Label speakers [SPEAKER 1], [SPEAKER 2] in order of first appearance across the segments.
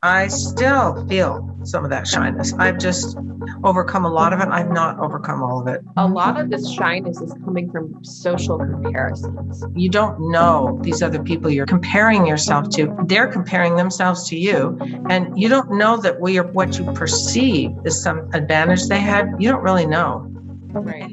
[SPEAKER 1] I still feel some of that shyness. I've just overcome a lot of it. I've not overcome all of it.
[SPEAKER 2] A lot of this shyness is coming from social comparisons.
[SPEAKER 1] You don't know these other people you're comparing yourself to. They're comparing themselves to you. And you don't know that what you perceive is some advantage they had. You don't really know.
[SPEAKER 2] Right.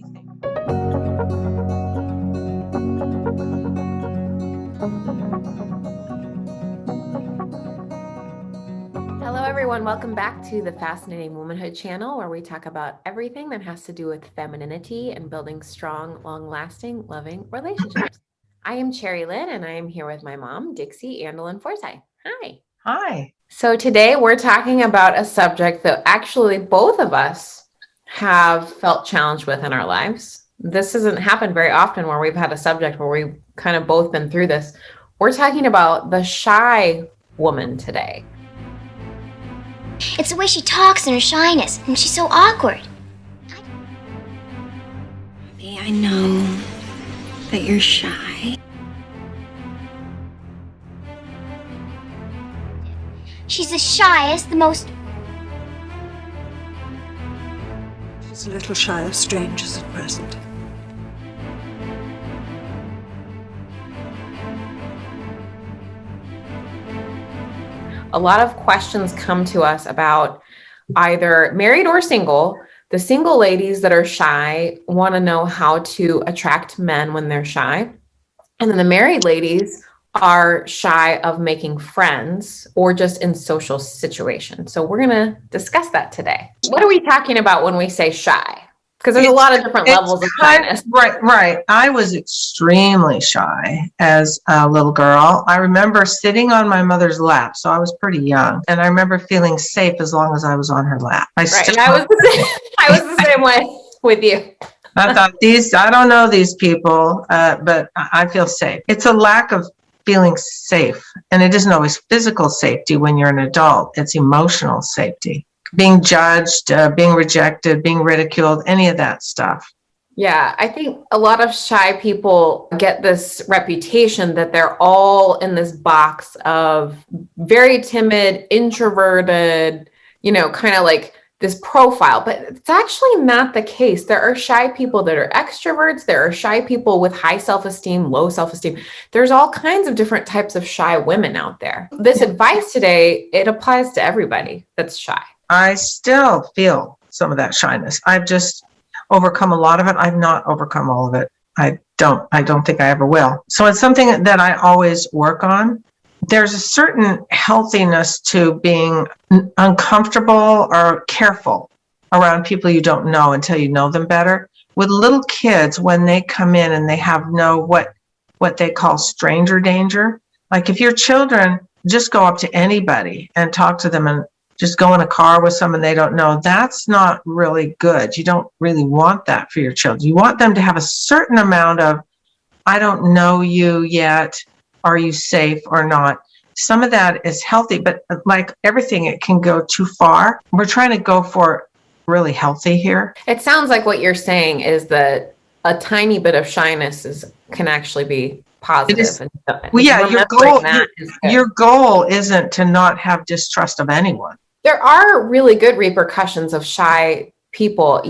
[SPEAKER 2] Hello, everyone. Welcome back to the Fascinating Womanhood channel, where we talk about everything that has to do with femininity and building strong, long-lasting, loving relationships. I am Cherry Lynn, and I am here with my mom, Dixie Andelin Forsyth. Hi.
[SPEAKER 1] Hi.
[SPEAKER 2] So today we're talking about a subject that actually both of us have felt challenged with in our lives. This hasn't happened very often where we've had a subject where we've kind of both been through this. We're talking about the shy woman today.
[SPEAKER 3] It's the way she talks and her shyness, and she's so awkward.
[SPEAKER 4] I know that you're shy.
[SPEAKER 3] She's the shyest, the most...
[SPEAKER 4] She's a little shy of strangers at present.
[SPEAKER 2] A lot of questions come to us about either married or single. The single ladies that are shy want to know how to attract men when they're shy. And then the married ladies are shy of making friends or just in social situations. So we're going to discuss that today. What are we talking about when we say shy? Because there's a lot of different levels of shyness.
[SPEAKER 1] Right. I was extremely shy as a little girl. I remember sitting on my mother's lap, so I was pretty young, and I remember feeling safe as long as I was on her lap.
[SPEAKER 2] I was the same way with you.
[SPEAKER 1] I thought I don't know these people, but I feel safe. It's a lack of feeling safe, and it isn't always physical safety when you're an adult. It's emotional safety. Being judged, being rejected, being ridiculed, any of that stuff.
[SPEAKER 2] Yeah, I think a lot of shy people get this reputation that they're all in this box of very timid, introverted, kind of like this profile, but it's actually not the case. There are shy people that are extroverts. There are shy people with high self-esteem, low self-esteem. There's all kinds of different types of shy women out there. This advice today, it applies to everybody that's shy.
[SPEAKER 1] I still feel some of that shyness. I've just overcome a lot of it. I've not overcome all of it. I don't think I ever will. So it's something that I always work on. There's a certain healthiness to being uncomfortable or careful around people you don't know until you know them better. With little kids, when they come in and they have what they call stranger danger, like if your children just go up to anybody and talk to them and just go in a car with someone they don't know, that's not really good. You don't really want that for your children. You want them to have a certain amount of, I don't know you yet. Are you safe or not? Some of that is healthy, but like everything, it can go too far. We're trying to go for really healthy here.
[SPEAKER 2] It sounds like what you're saying is that a tiny bit of shyness can actually be positive.
[SPEAKER 1] Well, yeah, your goal isn't to not have distrust of anyone.
[SPEAKER 2] There are really good repercussions of shy people.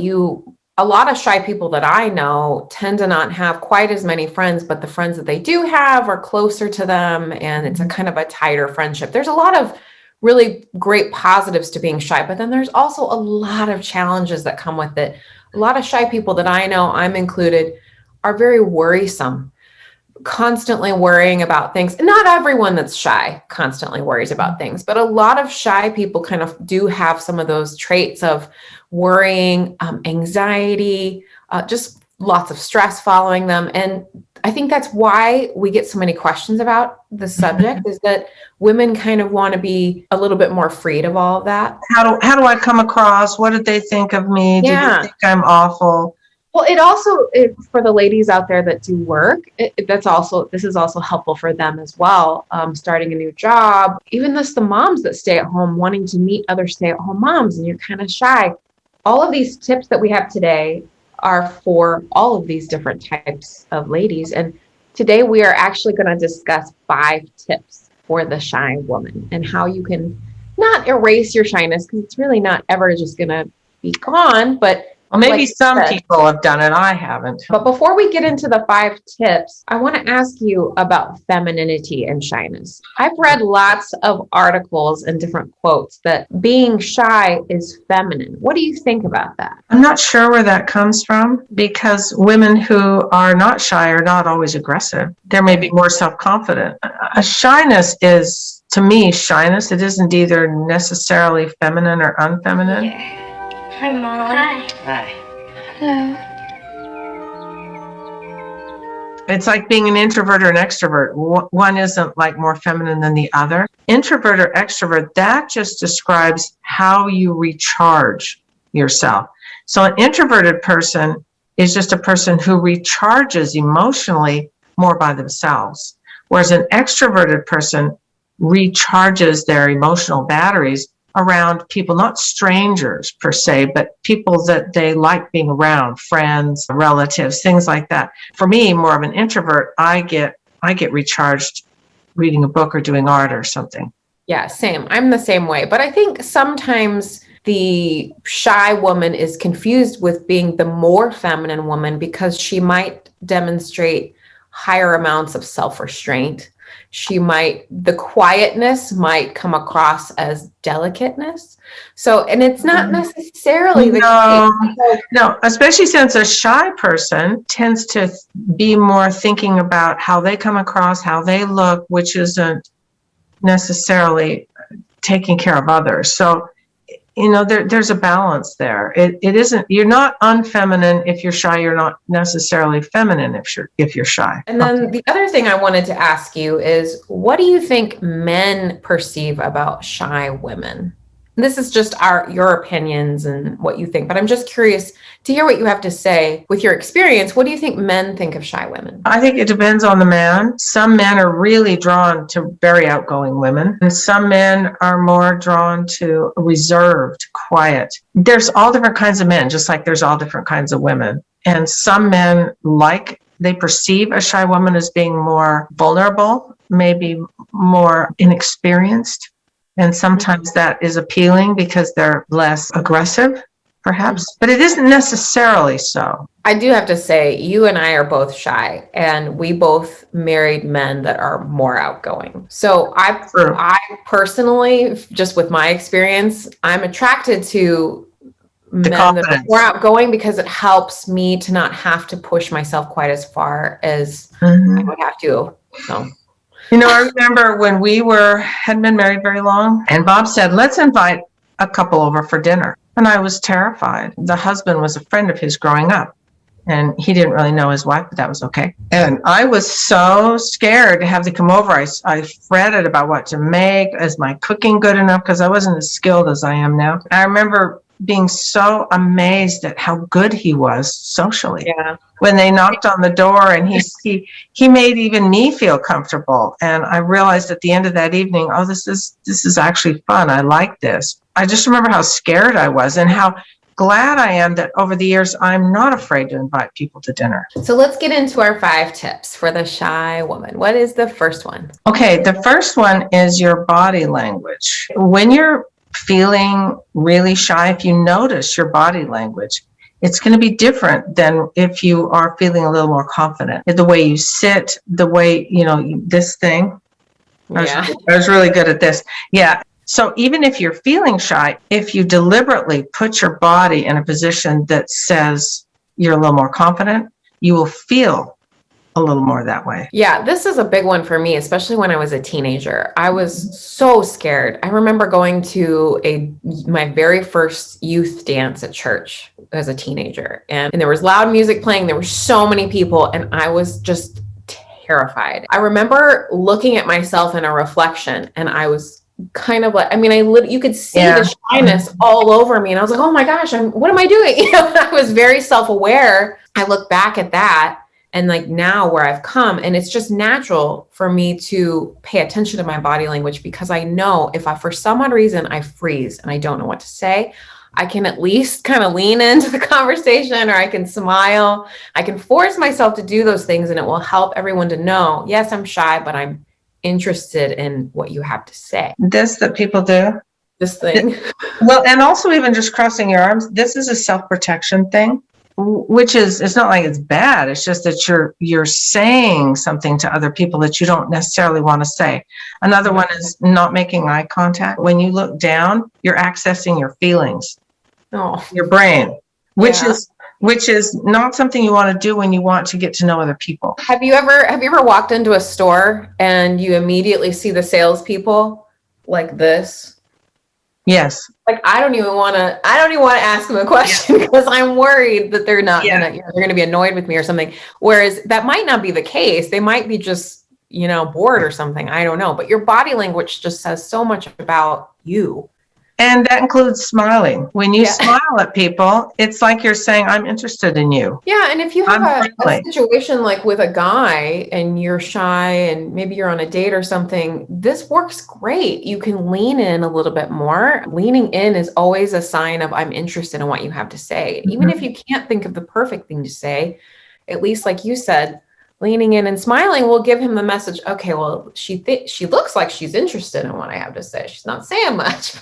[SPEAKER 2] A lot of shy people that I know tend to not have quite as many friends, but the friends that they do have are closer to them, and it's a kind of a tighter friendship. There's a lot of really great positives to being shy, but then there's also a lot of challenges that come with it. A lot of shy people that I know, I'm included, are very worrisome, constantly worrying about things. Not everyone that's shy constantly worries about things, but a lot of shy people kind of do have some of those traits of worrying, anxiety, just lots of stress following them. And I think that's why we get so many questions about the subject, is that women kind of want to be a little bit more freed of all of that.
[SPEAKER 1] How do I come across? What did they think of me?
[SPEAKER 2] Yeah.
[SPEAKER 1] Did they think I'm awful?
[SPEAKER 2] Well, for the ladies out there that do work, this is also helpful for them as well. Starting a new job, even the moms that stay at home, wanting to meet other stay-at-home moms, and you're kind of shy. All of these tips that we have today are for all of these different types of ladies. And today we are actually going to discuss 5 tips for the shy woman and how you can not erase your shyness, because it's really not ever just going to be gone, but
[SPEAKER 1] Well, maybe
[SPEAKER 2] like
[SPEAKER 1] some
[SPEAKER 2] you said.
[SPEAKER 1] people have done it. I haven't.
[SPEAKER 2] But before we get into the 5 tips, I want to ask you about femininity and shyness. I've read lots of articles and different quotes that being shy is feminine. What do you think about that?
[SPEAKER 1] I'm not sure where that comes from, because women who are not shy are not always aggressive. They're maybe more self-confident. A shyness is, to me, shyness. It isn't either necessarily feminine or unfeminine.
[SPEAKER 3] Hi, Mom.
[SPEAKER 5] Hi.
[SPEAKER 3] Hello.
[SPEAKER 1] It's like being an introvert or an extrovert. One isn't like more feminine than the other. Introvert or extrovert, that just describes how you recharge yourself. So an introverted person is just a person who recharges emotionally more by themselves, whereas an extroverted person recharges their emotional batteries around people, not strangers per se, but people that they like being around, friends, relatives, things like that. For me, more of an introvert, I get recharged reading a book or doing art or something.
[SPEAKER 2] Yeah, same. I'm the same way. But I think sometimes the shy woman is confused with being the more feminine woman because she might demonstrate higher amounts of self-restraint. The quietness might come across as delicateness. So, and it's not necessarily the case.
[SPEAKER 1] No, especially since a shy person tends to be more thinking about how they come across, how they look, which isn't necessarily taking care of others. So, there's a balance there. It isn't, you're not unfeminine if you're shy. You're not necessarily feminine if you're shy.
[SPEAKER 2] And then the other thing I wanted to ask you is, what do you think men perceive about shy women? This is just your opinions and what you think, but I'm just curious to hear what you have to say with your experience. What do you think men think of shy women?
[SPEAKER 1] I think it depends on the man. Some men are really drawn to very outgoing women, and some men are more drawn to reserved, quiet. There's all different kinds of men, just like there's all different kinds of women. And some men they perceive a shy woman as being more vulnerable, maybe more inexperienced. And sometimes that is appealing because they're less aggressive, perhaps, but it isn't necessarily so.
[SPEAKER 2] I do have to say, you and I are both shy, and we both married men that are more outgoing. So I personally, just with my experience, I'm attracted to men that are more outgoing because it helps me to not have to push myself quite as far as I would have to. So.
[SPEAKER 1] I remember when we hadn't been married very long, and Bob said, let's invite a couple over for dinner. And I was terrified. The husband was a friend of his growing up, and he didn't really know his wife, but that was okay. And I was so scared to have them come over. I fretted about what to make. Is my cooking good enough? Because I wasn't as skilled as I am now. I remember being so amazed at how good he was socially.
[SPEAKER 2] Yeah.
[SPEAKER 1] When they knocked on the door, and he made even me feel comfortable. And I realized at the end of that evening, oh, this is actually fun. I like this. I just remember how scared I was and how glad I am that over the years, I'm not afraid to invite people to dinner.
[SPEAKER 2] So let's get into our 5 tips for the shy woman. What is the first one?
[SPEAKER 1] Okay, the first one is your body language. When you're feeling really shy, if you notice your body language, it's going to be different than if you are feeling a little more confident. The way you sit, the way, this thing. I was really good at this. Yeah. So even if you're feeling shy, if you deliberately put your body in a position that says you're a little more confident, you will feel a little more that way.
[SPEAKER 2] Yeah, this is a big one for me, especially when I was a teenager. I was so scared. I remember going to my very first youth dance at church as a teenager, and there was loud music playing. There were so many people, and I was just terrified. I remember looking at myself in a reflection, and I was kind of like, you could see the shyness all over me, and I was like, oh my gosh, what am I doing? I was very self-aware. I look back at that, and like now where I've come, and it's just natural for me to pay attention to my body language, because I know if for some odd reason I freeze and I don't know what to say, I can at least kind of lean into the conversation, or I can smile. I can force myself to do those things, and it will help everyone to know, yes, I'm shy, but I'm interested in what you have to say.
[SPEAKER 1] This that people do,
[SPEAKER 2] this thing.
[SPEAKER 1] Well, and also even just crossing your arms, this is a self-protection thing, which is, it's not like it's bad. It's just that you're saying something to other people that you don't necessarily want to say. Another one is not making eye contact. When you look down, you're accessing your feelings,
[SPEAKER 2] Oh,
[SPEAKER 1] your brain, which
[SPEAKER 2] yeah.
[SPEAKER 1] is not something you want to do when you want to get to know other people.
[SPEAKER 2] Have you ever walked into a store and you immediately see the salespeople like this?
[SPEAKER 1] Yes.
[SPEAKER 2] Like, I don't even want to ask them a question because I'm worried that they're not
[SPEAKER 1] Yeah.
[SPEAKER 2] they're going to be annoyed with me or something. Whereas that might not be the case. They might be just, bored or something. I don't know. But your body language just says so much about you.
[SPEAKER 1] And that includes smiling. When you smile at people, it's like you're saying, I'm interested in you.
[SPEAKER 2] Yeah. And if you have
[SPEAKER 1] I'm
[SPEAKER 2] a situation like with a guy and you're shy and maybe you're on a date or something, this works great. You can lean in a little bit more. Leaning in is always a sign of I'm interested in what you have to say.
[SPEAKER 1] Mm-hmm.
[SPEAKER 2] Even if you can't think of the perfect thing to say, at least like you said, leaning in and smiling will give him the message. Okay, well, she looks like she's interested in what I have to say. She's not saying much.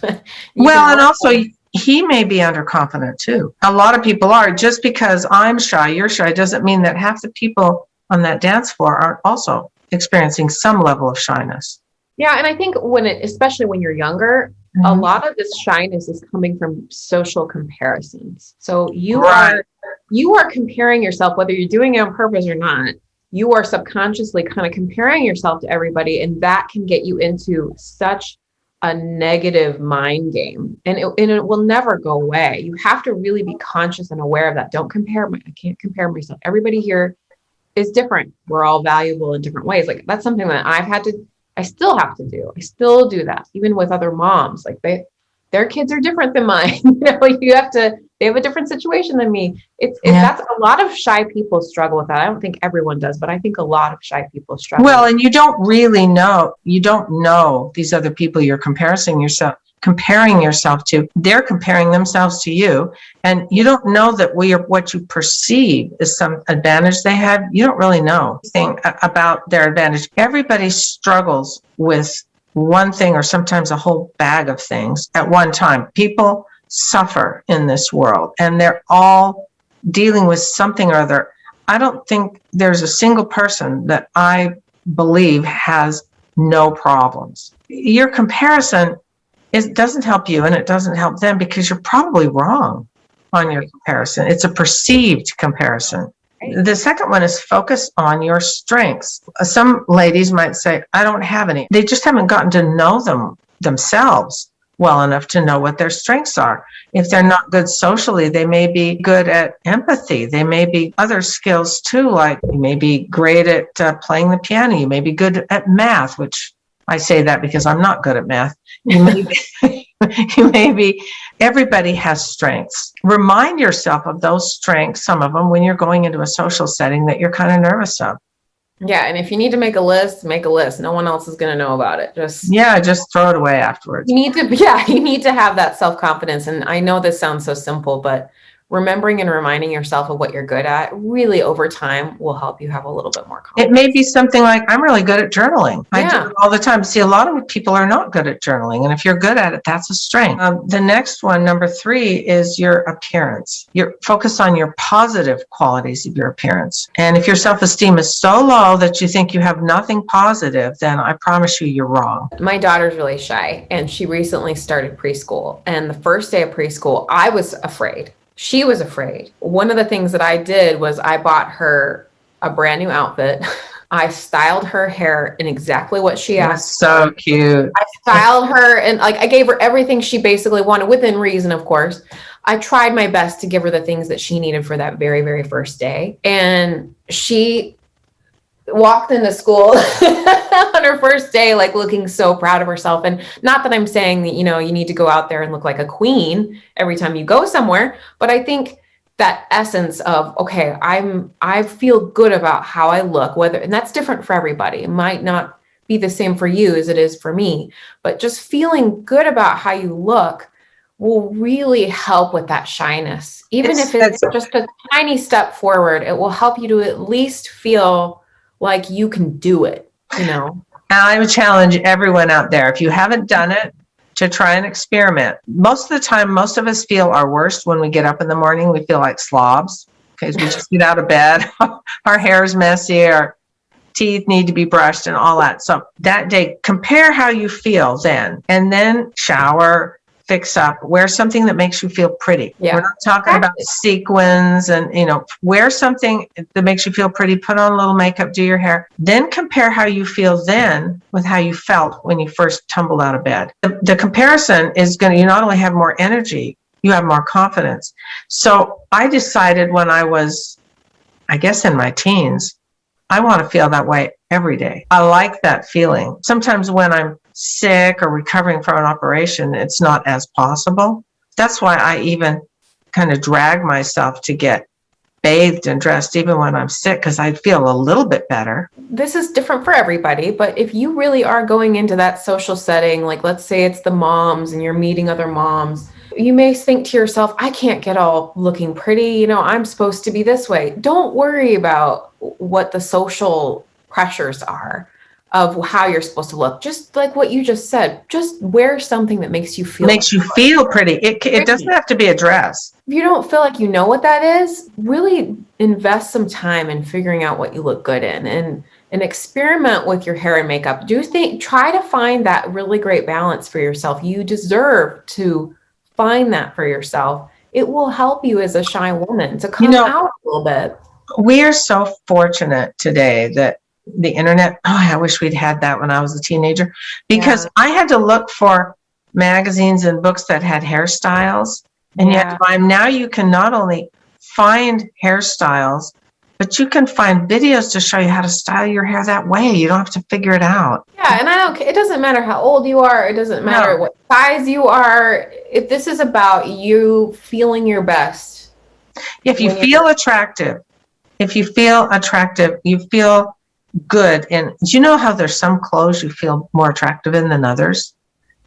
[SPEAKER 1] Well, and also he may be underconfident too. A lot of people are. Just because I'm shy, you're shy, doesn't mean that half the people on that dance floor aren't also experiencing some level of shyness.
[SPEAKER 2] Yeah, and I think especially when you're younger, a lot of this shyness is coming from social comparisons. So you are comparing yourself, whether you're doing it on purpose or not. You are subconsciously kind of comparing yourself to everybody, and that can get you into such a negative mind game, and it will never go away. You have to really be conscious and aware of that. Don't compare. I can't compare myself. Everybody here is different. We're all valuable in different ways. Like, that's something that I still have to do. I still do that, even with other moms. Like, their kids are different than mine. They have a different situation than me. That's a lot of shy people struggle with that. I don't think everyone does, but I think a lot of shy people struggle.
[SPEAKER 1] Well, and you don't know these other people you're comparing yourself to. They're comparing themselves to you, and you don't know that what you perceive is some advantage they have. You don't really know anything about their advantage. Everybody struggles with one thing or sometimes a whole bag of things at one time. People suffer in this world, and they're all dealing with something or other. I don't think there's a single person that I believe has no problems. Your comparison doesn't help you, and it doesn't help them, because you're probably wrong on your comparison. It's a perceived comparison. The second one is focus on your strengths. Some ladies might say, I don't have any. They just haven't gotten to know themselves well enough to know what their strengths are. If they're not good socially, they may be good at empathy. They may be other skills too, like you may be great at playing the piano. You may be good at math, which I say that because I'm not good at math. You may be, everybody has strengths. Remind yourself of those strengths, some of them, when you're going into a social setting that you're kind of nervous of.
[SPEAKER 2] Yeah, and if you need to make a list, make a list. No one else is going to know about it. Just
[SPEAKER 1] throw it away afterwards.
[SPEAKER 2] You need to have that self-confidence. And I know this sounds so simple, but remembering and reminding yourself of what you're good at really over time will help you have a little bit more confidence.
[SPEAKER 1] It may be something like, I'm really good at journaling. I do it all the time. See, a lot of people are not good at journaling. And if you're good at it, that's a strength. The next one, number 3, is your appearance. Focus on your positive qualities of your appearance. And if your self-esteem is so low that you think you have nothing positive, then I promise you're wrong.
[SPEAKER 2] My daughter's really shy, and she recently started preschool. And the first day of preschool, I was afraid. She was afraid. One of the things that I did was I bought her a brand new outfit. I styled her hair in exactly what she asked.
[SPEAKER 1] So cute.
[SPEAKER 2] I styled her, and I gave her everything she basically wanted, within reason, of course. I tried my best to give her the things that she needed for that very, very first day. And she walked into school on her first day, looking so proud of herself. And not that I'm saying that, you need to go out there and look like a queen every time you go somewhere, but I think that essence of, okay, I feel good about how I look, and that's different for everybody. It might not be the same for you as it is for me, but just feeling good about how you look will really help with that shyness. Even if it's just a tiny step forward, it will help you to at least feel like you can do it, And
[SPEAKER 1] I would challenge everyone out there, if you haven't done it, to try and experiment. Most of the time, most of us feel our worst when we get up in the morning. We feel like slobs because we just get out of bed. Our hair is messy, our teeth need to be brushed and all that. So that day, compare how you feel then, and then shower, fix up, wear something that makes you feel pretty.
[SPEAKER 2] Yeah.
[SPEAKER 1] We're not talking about sequins and, wear something that makes you feel pretty, put on a little makeup, do your hair, then compare how you feel then with how you felt when you first tumbled out of bed. The comparison is you not only have more energy, you have more confidence. So I decided when I was, I guess in my teens, I want to feel that way every day. I like that feeling. Sometimes when I'm sick or recovering from an operation, it's not as possible. That's why I even kind of drag myself to get bathed and dressed even when I'm sick, because I feel a little bit better.
[SPEAKER 2] This is different for everybody, but if you really are going into that social setting, like let's say it's the moms and you're meeting other moms, you may think to yourself, I can't get all looking pretty, I'm supposed to be this way. Don't worry about what the social pressures are of how you're supposed to look. Just like what you just said, just wear something that makes you feel
[SPEAKER 1] pretty. It doesn't have to be a dress.
[SPEAKER 2] If you don't feel like you know what that is, really invest some time in figuring out what you look good in and experiment with your hair and makeup. Try to find that really great balance for yourself. You deserve to find that for yourself. It will help you as a shy woman to come out a little bit.
[SPEAKER 1] We are so fortunate today that the internet, I wish we'd had that when I was a teenager, because I had to look for magazines and books that had hairstyles, and yet now you can not only find hairstyles, but you can find videos to show you how to style your hair that way. You don't have to figure it out.
[SPEAKER 2] Yeah, and it doesn't matter how old you are. It doesn't matter what size you are. If this is about you feeling your best.
[SPEAKER 1] If you feel attractive, you feel good. And do you know how there's some clothes you feel more attractive in than others?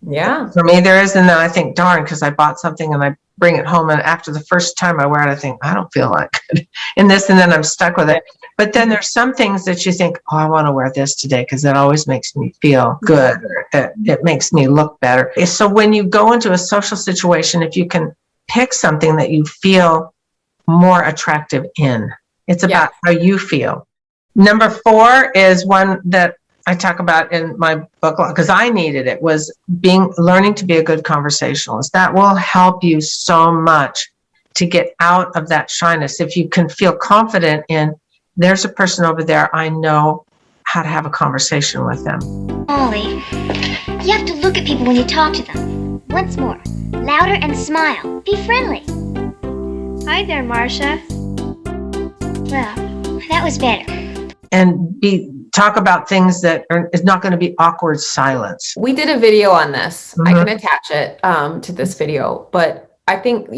[SPEAKER 2] Yeah.
[SPEAKER 1] For me, there is. And then I think, darn, because I bought something and I bring it home, and after the first time I wear it, I think, I don't feel like good in this, and then I'm stuck with it. But then there's some things that you think, I want to wear this today because it always makes me feel good, or it makes me look better. So when you go into a social situation, if you can pick something that you feel more attractive in, it's about how you feel. Number 4 is one that I talk about in my book, because I needed it, was learning to be a good conversationalist. That will help you so much to get out of that shyness. If you can feel confident in, there's a person over there, I know how to have a conversation with them.
[SPEAKER 3] Molly, you have to look at people when you talk to them. Once more, louder and smile. Be friendly. Hi there, Marcia. Well, that was better.
[SPEAKER 1] And talk about things that is not going to be awkward silence.
[SPEAKER 2] We did a video on this. I can attach it to this video, but I think,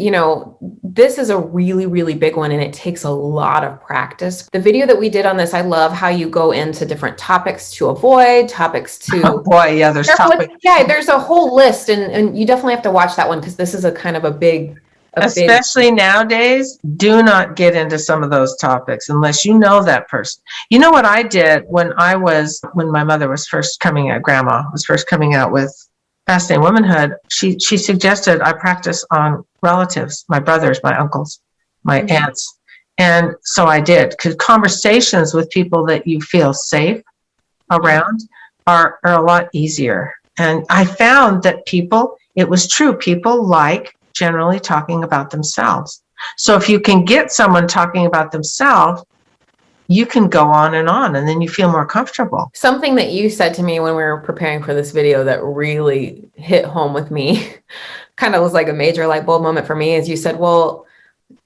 [SPEAKER 2] this is a really, really big one, and it takes a lot of practice. The video that we did on this, I love how you go into different topics to avoid, topics to...
[SPEAKER 1] Oh boy, yeah, there's topics.
[SPEAKER 2] Yeah, there's a whole list, and you definitely have to watch that one, because this is a kind of a big...
[SPEAKER 1] Especially nowadays, do not get into some of those topics unless you know that person. You know what I did when my mother was first coming out, grandma was first coming out with Fascinating Womanhood, she suggested I practice on relatives, my brothers, my uncles, my aunts. And so I did, because conversations with people that you feel safe around are a lot easier. And I found that people like generally talking about themselves. So if you can get someone talking about themselves, you can go on, and then you feel more comfortable.
[SPEAKER 2] Something that you said to me when we were preparing for this video that really hit home with me, kind of was like a major light bulb moment for me, is you said, well,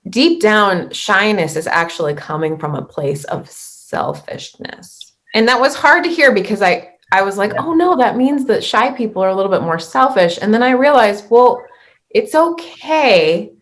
[SPEAKER 2] deep down, shyness is actually coming from a place of selfishness. And that was hard to hear, because I was like, oh no, that means that shy people are a little bit more selfish. And then I realized, well, it's okay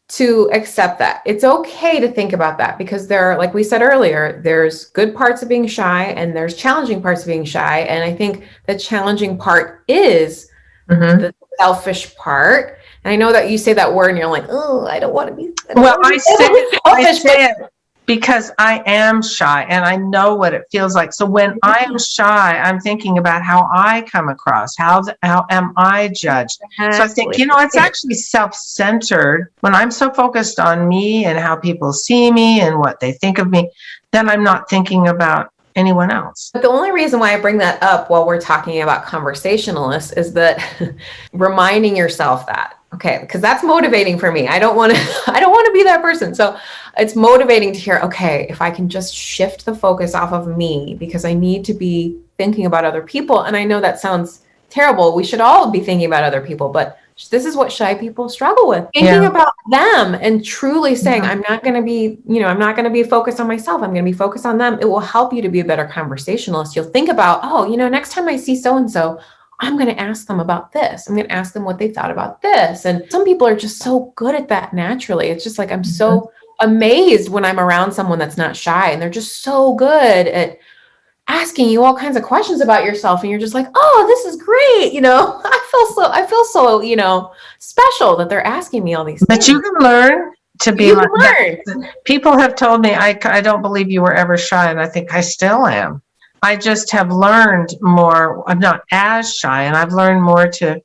[SPEAKER 2] to accept that. It's okay to think about that, because like we said earlier, there's good parts of being shy and there's challenging parts of being shy. And I think the challenging part is the selfish part. And I know that you say that word and you're like, oh, I don't want to be.
[SPEAKER 1] I say it because I am shy and I know what it feels like. So when I am shy, I'm thinking about how I come across, how am I judged? So I think, it's actually self-centered. When I'm so focused on me and how people see me and what they think of me, then I'm not thinking about anyone else.
[SPEAKER 2] But the only reason why I bring that up while we're talking about conversationalists is that reminding yourself that, okay, because that's motivating for me. I don't want to be that person. So it's motivating to hear, okay, if I can just shift the focus off of me, because I need to be thinking about other people. And I know that sounds terrible. We should all be thinking about other people, but this is what shy people struggle with, thinking about them and truly saying, I'm not going to be, I'm not going to be focused on myself. I'm going to be focused on them. It will help you to be a better conversationalist. You'll think about, next time I see so-and-so, I'm going to ask them about this. I'm going to ask them what they thought about this. And some people are just so good at that naturally. It's just like, I'm so amazed when I'm around someone that's not shy and they're just so good at asking you all kinds of questions about yourself. And you're just like, oh, this is great. I feel so, special that they're asking me all these things.
[SPEAKER 1] But you can learn to be like that. People have told me, I don't believe you were ever shy. And I think I still am. I just have learned more. I'm not as shy, and I've learned more to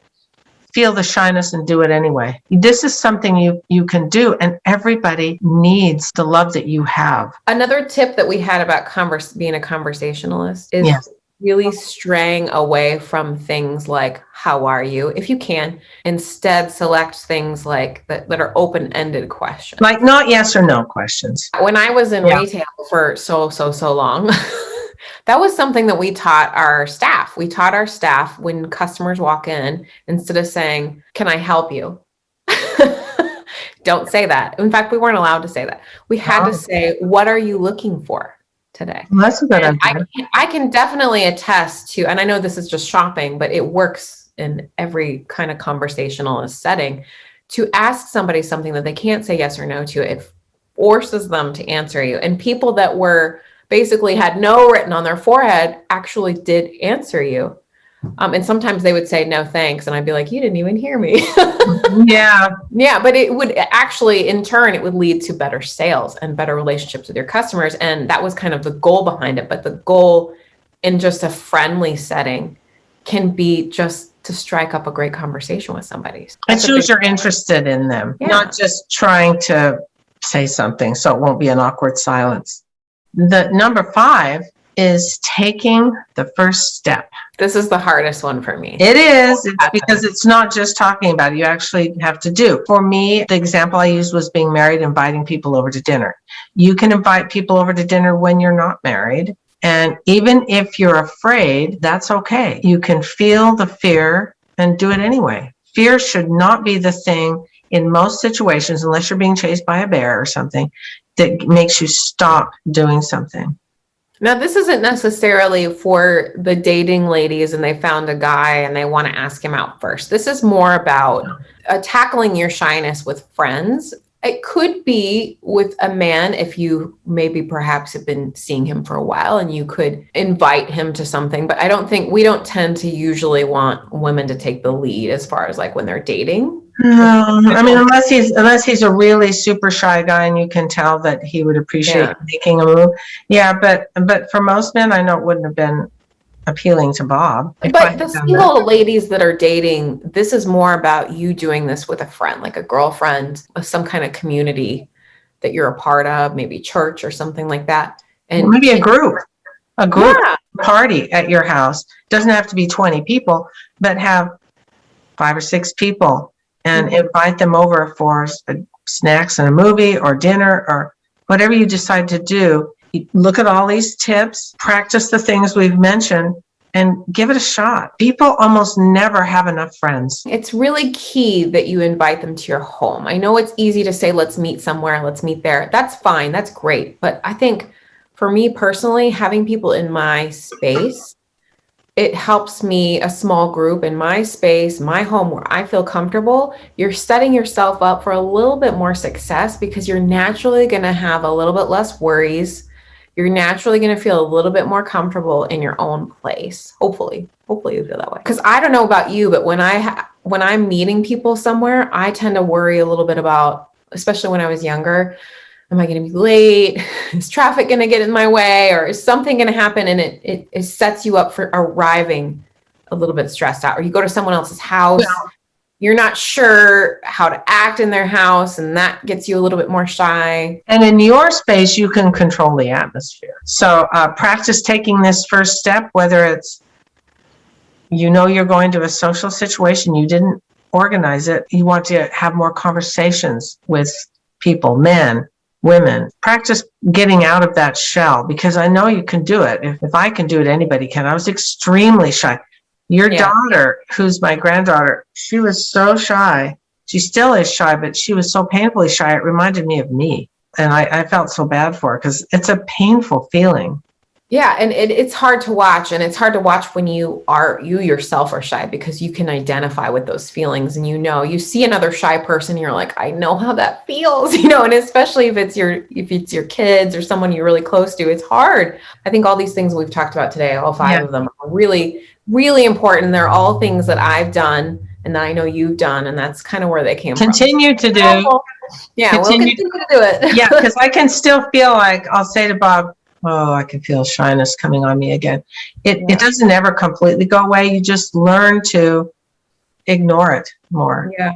[SPEAKER 1] feel the shyness and do it anyway. This is something you can do, and everybody needs the love that you have.
[SPEAKER 2] Another tip that we had about being a conversationalist is really straying away from things like, how are you? If you can, instead select things like that are open-ended questions.
[SPEAKER 1] Like not yes or no questions.
[SPEAKER 2] When I was in retail for so long, that was something that we taught our staff. We taught our staff when customers walk in, instead of saying, can I help you? Don't say that. In fact, we weren't allowed to say that. We had to say, what are you looking for today?
[SPEAKER 1] Well, that's a good idea.
[SPEAKER 2] I can definitely attest to, and I know this is just shopping, but it works in every kind of conversationalist setting, to ask somebody something that they can't say yes or no to. It forces them to answer you. And people that were basically had no written on their forehead actually did answer you. And sometimes they would say, no, thanks. And I'd be like, you didn't even hear me.
[SPEAKER 1] Yeah.
[SPEAKER 2] But it would actually, in turn, it would lead to better sales and better relationships with your customers. And that was kind of the goal behind it. But the goal in just a friendly setting can be just to strike up a great conversation with somebody.
[SPEAKER 1] It shows you're interested in them, not just trying to say something so it won't be an awkward silence. The number 5 is taking the first step.
[SPEAKER 2] This is the hardest one for me.
[SPEAKER 1] It is. It's because it's not just talking about it. You actually have to do. For me, the example I used was being married, inviting people over to dinner. You can invite people over to dinner when you're not married. And even if you're afraid, that's okay. You can feel the fear and do it anyway. Fear should not be the thing in most situations, unless you're being chased by a bear or something, that makes you stop doing something.
[SPEAKER 2] Now, this isn't necessarily for the dating ladies and they found a guy and they want to ask him out first. This is more about tackling your shyness with friends. It could be with a man if you maybe perhaps have been seeing him for a while and you could invite him to something. But we don't tend to usually want women to take the lead as far as like when they're dating.
[SPEAKER 1] No, I mean, unless he's a really super shy guy and you can tell that he would appreciate making a move. Yeah, but for most men, I know it wouldn't have been appealing to Bob.
[SPEAKER 2] But the single ladies that are dating, this is more about you doing this with a friend, like a girlfriend, some kind of community that you're a part of, maybe church or something like that. And
[SPEAKER 1] maybe a group party at your house. Doesn't have to be 20 people, but have 5 or 6 people. And invite them over for snacks and a movie or dinner or whatever you decide to do. You look at all these tips, practice the things we've mentioned, and give it a shot. People almost never have enough friends.
[SPEAKER 2] It's really key that you invite them to your home. I know it's easy to say, let's meet somewhere, let's meet there. That's fine, that's great. But I think for me personally, having people in my space, it helps me, a small group in my space, my home where I feel comfortable. You're setting yourself up for a little bit more success because you're naturally going to have a little bit less worries. You're naturally going to feel a little bit more comfortable in your own place. Hopefully you feel that way. Because I don't know about you, but when I'm meeting people somewhere, I tend to worry a little bit about, especially when I was younger, am I going to be late? Is traffic going to get in my way? Or is something going to happen? And it sets you up for arriving a little bit stressed out. Or you go to someone else's house.
[SPEAKER 1] Well,
[SPEAKER 2] You're not sure how to act in their house, and that gets you a little bit more shy.
[SPEAKER 1] and in your space, you can control the atmosphere. So practice taking this first step, whether it's, you're going to a social situation, you didn't organize it. You want to have more conversations with people, men, women. Practice getting out of that shell, because I know you can do it. If I can do it, anybody can. I was extremely shy. Your daughter, who's my granddaughter, she was so shy. She still is shy, but she was so painfully shy. It reminded me of me. And I felt so bad for her, because it's a painful feeling.
[SPEAKER 2] Yeah, and it's hard to watch, and it's hard to watch when you yourself are shy, because you can identify with those feelings, and you see another shy person, you're like, I know how that feels, and especially if it's your kids or someone you're really close to, it's hard. I think all these things we've talked about today, all five of them, are really, really important. They're all things that I've done and that I know you've done, and that's kind of where they came
[SPEAKER 1] Continue
[SPEAKER 2] from.
[SPEAKER 1] to do.
[SPEAKER 2] Yeah, we'll continue to do it.
[SPEAKER 1] Yeah, because I can still feel like, I'll say to Bob, oh, I can feel shyness coming on me again. It doesn't ever completely go away. You just learn to ignore it more.
[SPEAKER 2] Yeah.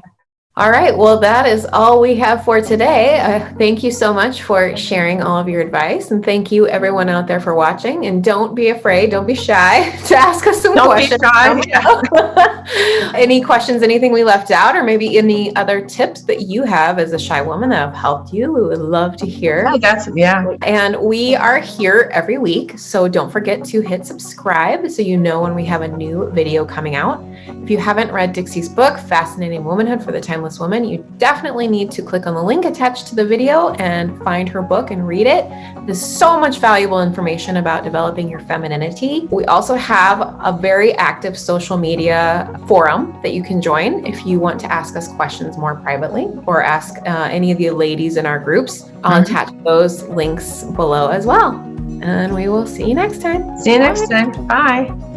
[SPEAKER 2] All right. Well, that is all we have for today. Thank you so much for sharing all of your advice. And thank you, everyone out there, for watching. And don't be afraid, don't be shy to ask us some questions.
[SPEAKER 1] Don't be shy.
[SPEAKER 2] Any questions, anything we left out, or maybe any other tips that you have as a shy woman that have helped you, we would love to hear.
[SPEAKER 1] Yeah.
[SPEAKER 2] And we are here every week. So don't forget to hit subscribe so you know when we have a new video coming out. If you haven't read Dixie's book, Fascinating Womanhood for the Timeless Woman, you definitely need to click on the link attached to the video and find her book and read it. There's so much valuable information about developing your femininity. We also have a very active social media forum that you can join if you want to ask us questions more privately, or ask any of the ladies in our groups. I'll attach those links below as well. And we will see you next time.
[SPEAKER 1] See you next time. Bye.